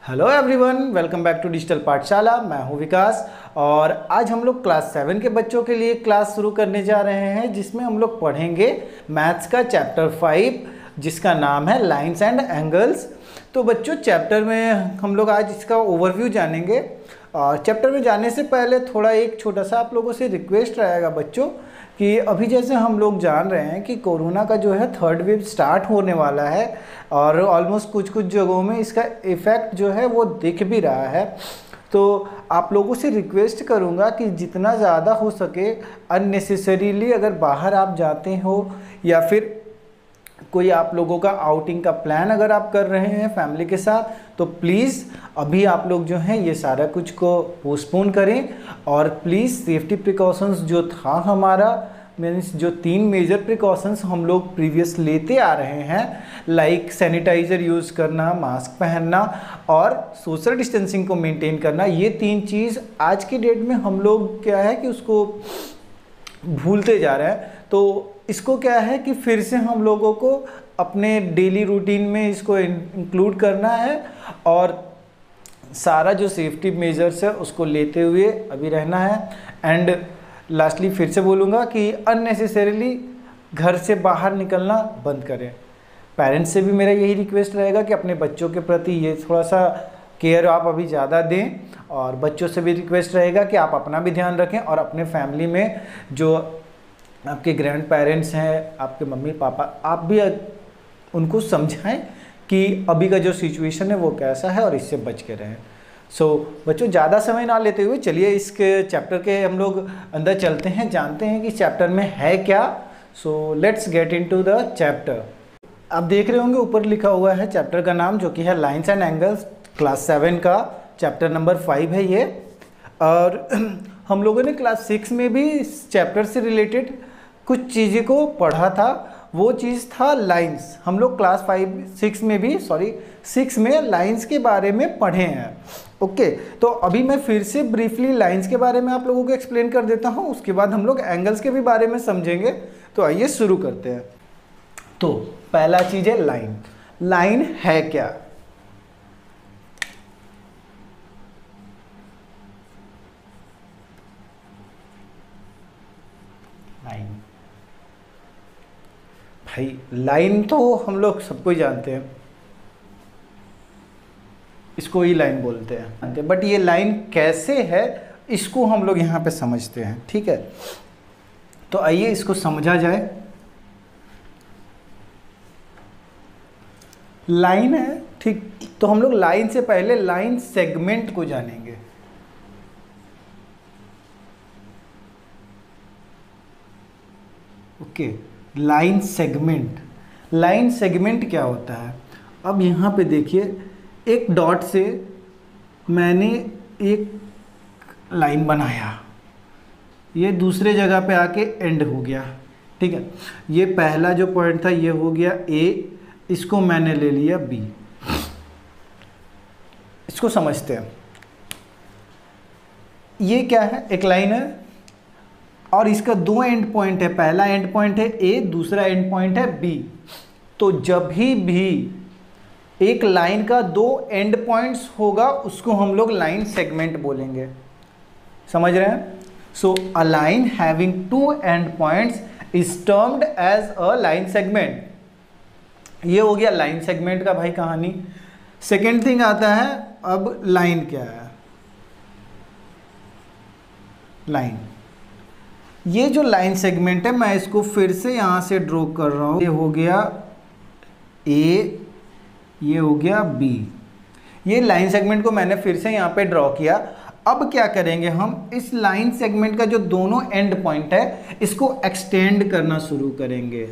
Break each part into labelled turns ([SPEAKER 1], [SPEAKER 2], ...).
[SPEAKER 1] Hello everyone, welcome back to digital Pathshala. मैं हूं विकास और आज हम लोग क्लास 7 के बच्चों के लिए क्लास शुरू करने जा रहे हैं, जिसमें हम लोग पढ़ेंगे मैथ्स का चैप्टर 5 जिसका नाम है लाइंस एंड एंगल्स। तो बच्चों, चैप्टर में हम लोग आज इसका ओवरव्यू जानेंगे। और चैप्टर में जाने से पहले थोड़ा एक छोटा सा आप लोगों से रिक्वेस्ट रहेगा बच्चों कि अभी जैसे हम लोग जान रहे हैं कि कोरोना का जो है थर्ड वेव स्टार्ट होने वाला है और ऑलमोस्ट कुछ कुछ जगहों में इसका इफ़ेक्ट जो है वो दिख भी रहा है। तो आप लोगों से रिक्वेस्ट करूंगा कि जितना ज़्यादा हो सके अननेसेसरीली अगर बाहर आप जाते हो या फिर कोई आप लोगों का आउटिंग का प्लान अगर आप कर रहे हैं फैमिली के साथ, तो प्लीज़ अभी आप लोग जो हैं ये सारा कुछ को पोस्टपोन करें। और प्लीज़ सेफ्टी प्रिकॉशंस जो था हमारा, मीन्स जो 3 मेजर प्रिकॉशंस हम लोग प्रीवियस लेते आ रहे हैं, लाइक सैनिटाइज़र यूज़ करना, मास्क पहनना और सोशल डिस्टेंसिंग को मेंटेन करना, ये 3 चीज़ आज की डेट में हम लोग क्या है कि उसको भूलते जा रहे हैं। तो इसको क्या है कि फिर से हम लोगों को अपने डेली रूटीन में इसको इंक्लूड करना है और सारा जो सेफ्टी मेजर्स है उसको लेते हुए अभी रहना है। एंड लास्टली फिर से बोलूँगा कि अननेसेसरीली घर से बाहर निकलना बंद करें। पेरेंट्स से भी मेरा यही रिक्वेस्ट रहेगा कि अपने बच्चों के प्रति ये थोड़ा सा केयर आप अभी ज़्यादा दें। और बच्चों से भी रिक्वेस्ट रहेगा कि आप अपना भी ध्यान रखें और अपने फैमिली में जो आपके ग्रैंड पेरेंट्स हैं, आपके मम्मी पापा, आप भी उनको समझाएं कि अभी का जो सिचुएशन है वो कैसा है और इससे बच के रहें। सो बच्चों, ज़्यादा समय ना लेते हुए चलिए इसके चैप्टर के हम लोग अंदर चलते हैं, जानते हैं कि चैप्टर में है क्या। So let's get into the chapter. आप देख रहे होंगे ऊपर लिखा हुआ है चैप्टर का नाम, जो कि है लाइंस एंड एंगल्स, क्लास 7 का चैप्टर नंबर 5 है ये। और हम लोगों ने क्लास 6 में भी इस चैप्टर से रिलेटेड कुछ चीज़ें को पढ़ा था। वो चीज़ था लाइंस। हम लोग क्लास 6 में लाइंस के बारे में पढ़े हैं। ओके, तो अभी मैं फिर से ब्रीफली लाइंस के बारे में आप लोगों को एक्सप्लेन कर देता हूँ, उसके बाद हम लोग एंगल्स के भी बारे में समझेंगे। तो आइए शुरू करते हैं। तो पहला चीज़ है लाइन। लाइन है क्या? लाइन, भाई लाइन तो हम लोग सबको ही जानते हैं, इसको ही लाइन बोलते हैं। बट ये लाइन कैसे है इसको हम लोग यहाँ पे समझते हैं, ठीक है? तो आइए इसको समझा जाए। लाइन है, ठीक। तो हम लोग लाइन से पहले लाइन सेगमेंट को जानेंगे। Okay, line segment. Line segment क्या होता है? अब यहाँ पे देखिए, एक डॉट से मैंने एक लाइन बनाया, ये दूसरे जगह पे आके एंड हो गया, ठीक है? ये पहला जो पॉइंट था ये हो गया ए, इसको मैंने ले लिया बी। इसको समझते हैं। ये क्या है? एक लाइन है और इसका 2 एंड पॉइंट है। पहला एंड पॉइंट है ए, दूसरा एंड पॉइंट है बी। तो जब भी एक लाइन का 2 एंड पॉइंट्स होगा उसको हम लोग लाइन सेगमेंट बोलेंगे। समझ रहे हैं? So a line having 2 end points is termed as a line segment. ये हो गया लाइन सेगमेंट का भाई कहानी। सेकेंड थिंग आता है, अब लाइन क्या है? लाइन, ये जो लाइन सेगमेंट है मैं इसको फिर से यहाँ से ड्रॉ कर रहा हूँ। ये हो गया ए, ये हो गया बी। ये लाइन सेगमेंट को मैंने फिर से यहाँ पे ड्रॉ किया। अब क्या करेंगे हम? इस लाइन सेगमेंट का जो दोनों एंड पॉइंट है इसको एक्सटेंड करना शुरू करेंगे,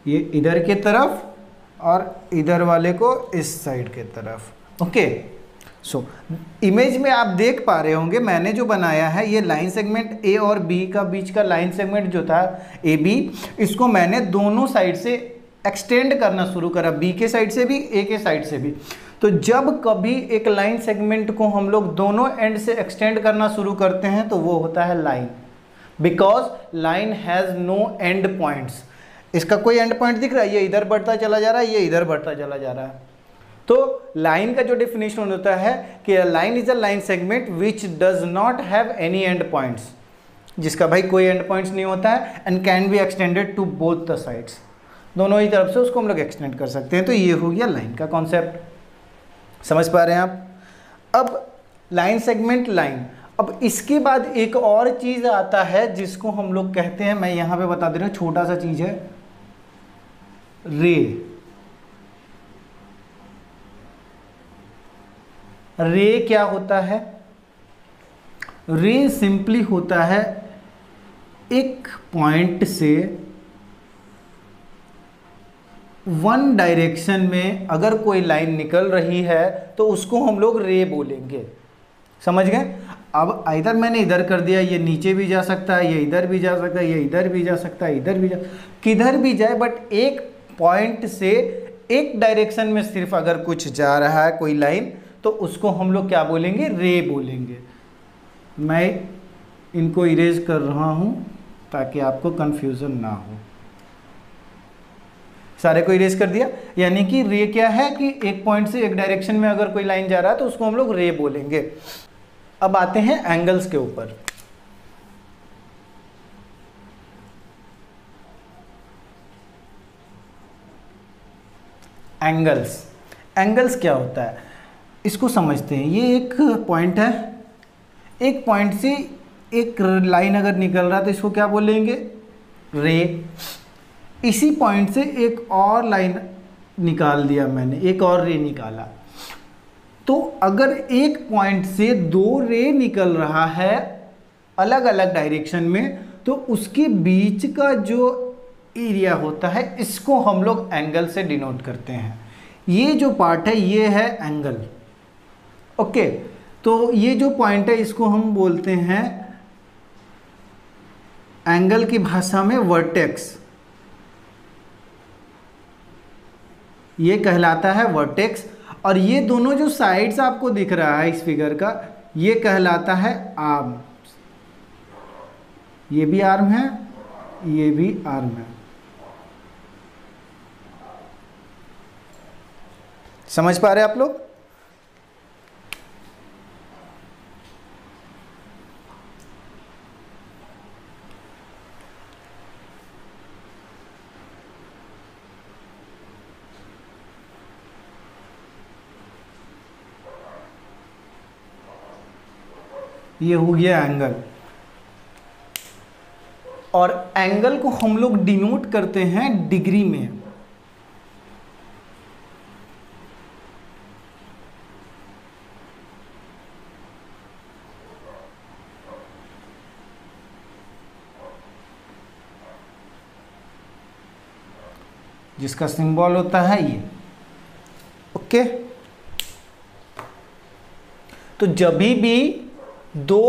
[SPEAKER 1] ये इधर के तरफ और इधर वाले को इस साइड के तरफ। ओके, सो इमेज में आप देख पा रहे होंगे मैंने जो बनाया है ये लाइन सेगमेंट ए और बी का बीच का लाइन सेगमेंट जो था ए बी, इसको मैंने दोनों साइड से एक्सटेंड करना शुरू करा, बी के साइड से भी, ए के साइड से भी। तो जब कभी एक लाइन सेगमेंट को हम लोग दोनों एंड से एक्सटेंड करना शुरू करते हैं तो वो होता है line, because line has no end points. इसका कोई एंड पॉइंट दिख रहा है? ये इधर बढ़ता चला जा रहा है, ये इधर बढ़ता चला जा रहा है। तो लाइन का जो डेफिनेशन होता है कि line is a line segment which does not have any end points, जिसका भाई कोई एंड पॉइंट्स नहीं होता है, and can be extended to both the sides, दोनों ही तरफ से उसको हम लोग एक्सटेंड कर सकते हैं। तो ये हो गया लाइन का कॉन्सेप्ट, समझ पा रहे हैं आप। अब लाइन सेगमेंट लाइन, अब इसके बाद एक और चीज आता है जिसको हम लोग कहते हैं, मैं यहां पे बता दे रहा हूं, छोटा सा चीज है रे। रे क्या होता है? रे सिंपली होता है एक पॉइंट से वन डायरेक्शन में अगर कोई लाइन निकल रही है तो उसको हम लोग रे बोलेंगे, समझ गए। अब इधर मैंने इधर कर दिया, ये नीचे भी जा सकता है, ये इधर भी जा सकता है, ये इधर भी जा सकता है, इधर भी जा, किधर भी जाए, बट एक पॉइंट से एक डायरेक्शन में सिर्फ अगर कुछ जा रहा है कोई लाइन, तो उसको हम लोग क्या बोलेंगे? रे बोलेंगे। मैं इनको इरेज कर रहा हूं ताकि आपको कंफ्यूजन ना हो। सारे को इरेज कर दिया, यानी कि रे क्या है कि एक पॉइंट से एक डायरेक्शन में अगर कोई लाइन जा रहा है तो उसको हम लोग रे बोलेंगे। अब आते हैं एंगल्स के ऊपर। एंगल्स क्या होता है इसको समझते हैं। ये एक पॉइंट है, एक पॉइंट से एक लाइन अगर निकल रहा है तो इसको क्या बोलेंगे? रे। इसी पॉइंट से एक और लाइन निकाल दिया मैंने, एक और रे निकाला, तो अगर एक पॉइंट से दो रे निकल रहा है अलग अलग डायरेक्शन में, तो उसके बीच का जो एरिया होता है इसको हम लोग एंगल से डिनोट करते हैं। ये जो पार्ट है ये है एंगल, ओके। तो ये जो पॉइंट है इसको हम बोलते हैं एंगल की भाषा में वर्टेक्स, ये कहलाता है वर्टेक्स। और ये दोनों जो साइड्स आपको दिख रहा है इस फिगर का, ये कहलाता है आर्म। ये भी आर्म है, ये भी आर्म है, समझ पा रहे हैं आप लोग? ये हो गया एंगल। और एंगल को हम लोग डिनोट करते हैं डिग्री में। जिसका सिंबल होता है ये, ओके। तो जब भी दो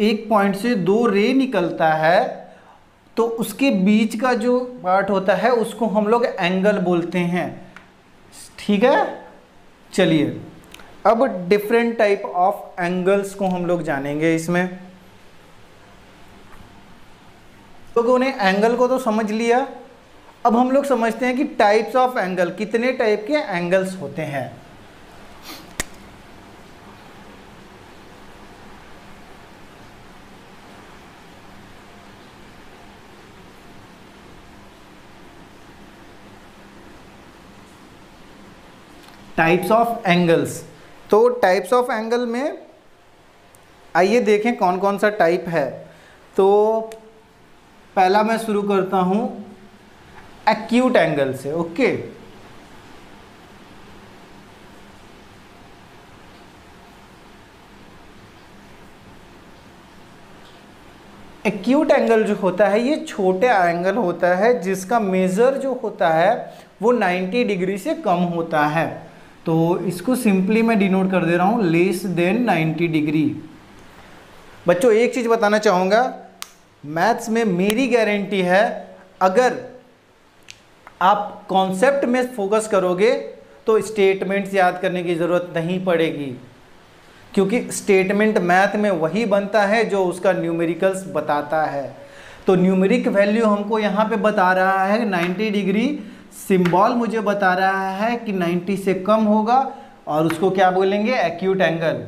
[SPEAKER 1] एक पॉइंट से दो रे निकलता है तो उसके बीच का जो पार्ट होता है उसको हम लोग एंगल बोलते हैं, ठीक है। चलिए अब डिफरेंट टाइप ऑफ एंगल्स को हम लोग जानेंगे। इसमें लोगों ने एंगल को तो समझ लिया, अब हम लोग समझते हैं कि टाइप्स ऑफ एंगल, कितने टाइप के एंगल्स होते हैं। टाइप्स ऑफ एंगल्स, तो टाइप्स ऑफ एंगल में आइए देखें कौन कौन सा टाइप है। तो पहला मैं शुरू करता हूं एक्यूट एंगल से, ओके। एक्यूट एंगल जो होता है ये छोटे एंगल होता है जिसका मेजर जो होता है वो 90 डिग्री से कम होता है। तो इसको सिंपली मैं डिनोट कर दे रहा हूं लेस देन 90 डिग्री। बच्चों एक चीज बताना चाहूंगा, मैथ्स में मेरी गारंटी है अगर आप कॉन्सेप्ट में फोकस करोगे तो स्टेटमेंट्स याद करने की ज़रूरत नहीं पड़ेगी, क्योंकि स्टेटमेंट मैथ में वही बनता है जो उसका न्यूमेरिकल्स बताता है। तो न्यूमेरिक वैल्यू हमको यहाँ पे बता रहा है 90 डिग्री, सिंबल मुझे बता रहा है कि 90 से कम होगा और उसको क्या बोलेंगे, एक्यूट एंगल।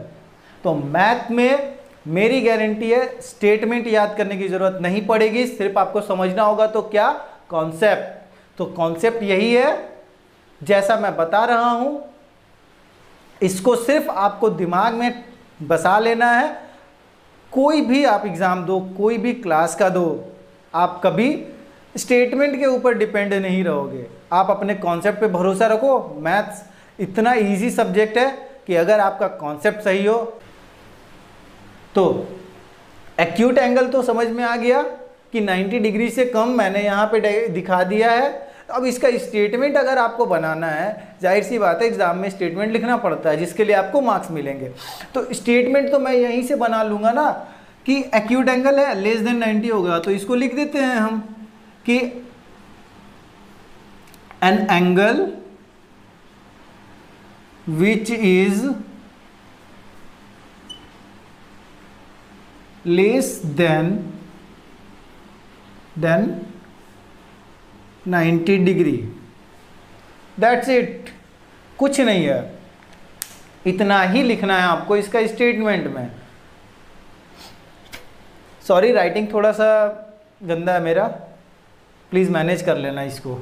[SPEAKER 1] तो मैथ में मेरी गारंटी है स्टेटमेंट याद करने की जरूरत नहीं पड़ेगी, सिर्फ आपको समझना होगा तो क्या, कॉन्सेप्ट। तो कॉन्सेप्ट यही है जैसा मैं बता रहा हूं, इसको सिर्फ आपको दिमाग में बसा लेना है। कोई भी आप एग्जाम दो, कोई भी क्लास का दो, आप कभी स्टेटमेंट के ऊपर डिपेंड नहीं रहोगे, आप अपने कॉन्सेप्ट पे भरोसा रखो। मैथ्स इतना इजी सब्जेक्ट है कि अगर आपका कॉन्सेप्ट सही हो तो एक्यूट एंगल तो समझ में आ गया कि 90 डिग्री से कम मैंने यहाँ पे दिखा दिया है। अब इसका स्टेटमेंट अगर आपको बनाना है, जाहिर सी बात है एग्जाम में स्टेटमेंट लिखना पड़ता है जिसके लिए आपको मार्क्स मिलेंगे। तो स्टेटमेंट तो मैं यहीं से बना लूँगा ना कि एक्यूट एंगल है, लेस देन 90 होगा, तो इसको लिख देते हैं हम कि an angle which is less than 90 degree. That's it, कुछ नहीं है, इतना ही लिखना है आपको इसका स्टेटमेंट में। सॉरी राइटिंग थोड़ा सा गंदा है मेरा, प्लीज़ मैनेज कर लेना इसको।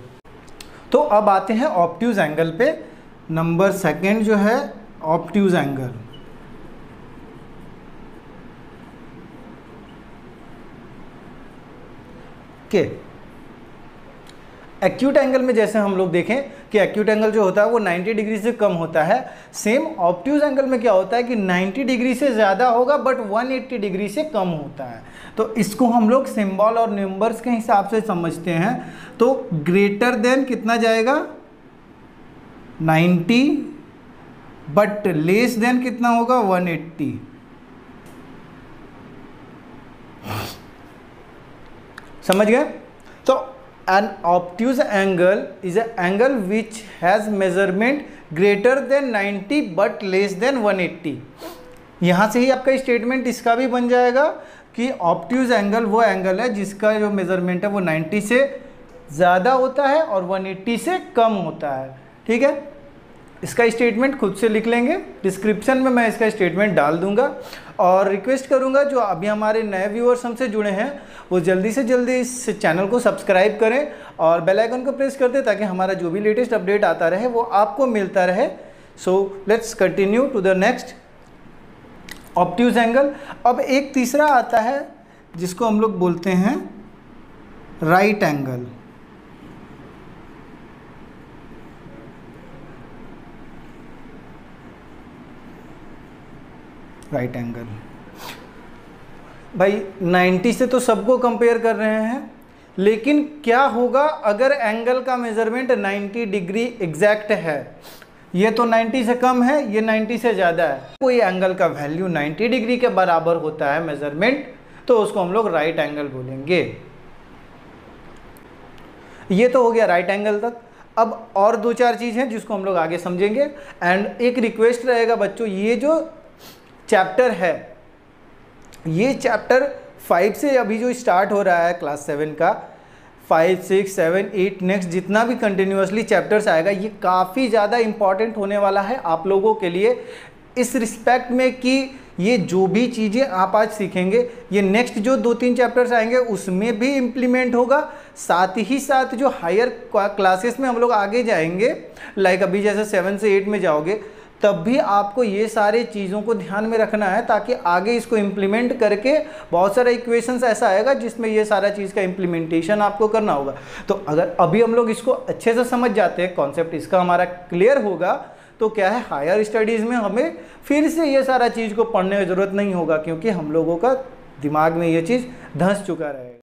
[SPEAKER 1] तो अब आते हैं ऑब्ट्यूज एंगल पे। नंबर सेकंड जो है ऑब्ट्यूज एंगल। के एक्यूट एंगल में जैसे हम लोग देखें कि एक्यूट एंगल जो होता है वो 90 डिग्री से कम होता है, सेम ऑब्ट्यूज एंगल में क्या होता है कि 90 डिग्री से ज़्यादा होगा बट 180 डिग्री से कम होता है। तो इसको हम लोग सिंबल और नंबर्स के हिसाब से समझते हैं। तो ग्रेटर देन कितना जाएगा, 90, बट लेस देन कितना होगा, 180। समझ गए? तो an obtuse angle is an angle which has measurement greater than 90 but less than 180। यहाँ से ही आपका स्टेटमेंट इसका भी बन जाएगा कि ऑब्ट्यूज एंगल वो एंगल है जिसका जो मेजरमेंट है वो 90 से ज़्यादा होता है और 180 से कम होता है। ठीक है, इसका स्टेटमेंट खुद से लिख लेंगे, डिस्क्रिप्शन में मैं इसका स्टेटमेंट डाल दूंगा। और रिक्वेस्ट करूंगा जो अभी हमारे नए व्यूअर्स हमसे जुड़े हैं वो जल्दी से जल्दी इस चैनल को सब्सक्राइब करें और बेल आइकन को प्रेस कर दें ताकि हमारा जो भी लेटेस्ट अपडेट आता रहे वो आपको मिलता रहे। So let's continue to the next obtuse angle. अब एक तीसरा आता है जिसको हम लोग बोलते हैं राइट एंगल। राइट एंगल भाई 90 से तो सबको कंपेयर कर रहे हैं, लेकिन क्या होगा अगर एंगल का मेजरमेंट 90 डिग्री एग्जैक्ट है। ये तो 90 से कम है, ये 90 से ज़्यादा है। कोई एंगल का वैल्यू 90 डिग्री के बराबर होता है मेजरमेंट, तो उसको हम लोग राइट एंगल बोलेंगे। ये तो हो गया राइट एंगल तक। अब और दो चार चीज़ हैं जिसको हम लोग आगे समझेंगे। एंड एक रिक्वेस्ट रहेगा बच्चों, ये जो चैप्टर है, ये चैप्टर 5 से अभी जो स्टार्ट हो रहा है क्लास 7 का, 5, 6, 7, 8 नेक्स्ट जितना भी कंटिन्यूसली चैप्टर्स आएगा, ये काफ़ी ज़्यादा इम्पॉर्टेंट होने वाला है आप लोगों के लिए, इस रिस्पेक्ट में कि ये जो भी चीज़ें आप आज सीखेंगे ये नेक्स्ट जो 2-3 चैप्टर्स आएंगे उसमें भी इम्प्लीमेंट होगा। साथ ही साथ जो हायर क्लासेस में हम लोग आगे जाएंगे, लाइक अभी जैसे 7 से 8 में जाओगे, तब भी आपको ये सारे चीज़ों को ध्यान में रखना है ताकि आगे इसको इम्प्लीमेंट करके बहुत सारा इक्वेशंस ऐसा आएगा जिसमें ये सारा चीज़ का इम्प्लीमेंटेशन आपको करना होगा। तो अगर अभी हम लोग इसको अच्छे से समझ जाते हैं, कॉन्सेप्ट इसका हमारा क्लियर होगा, तो क्या है हायर स्टडीज़ में हमें फिर से ये सारा चीज़ को पढ़ने की ज़रूरत नहीं होगा, क्योंकि हम लोगों का दिमाग में ये चीज़ धंस चुका रहेगा।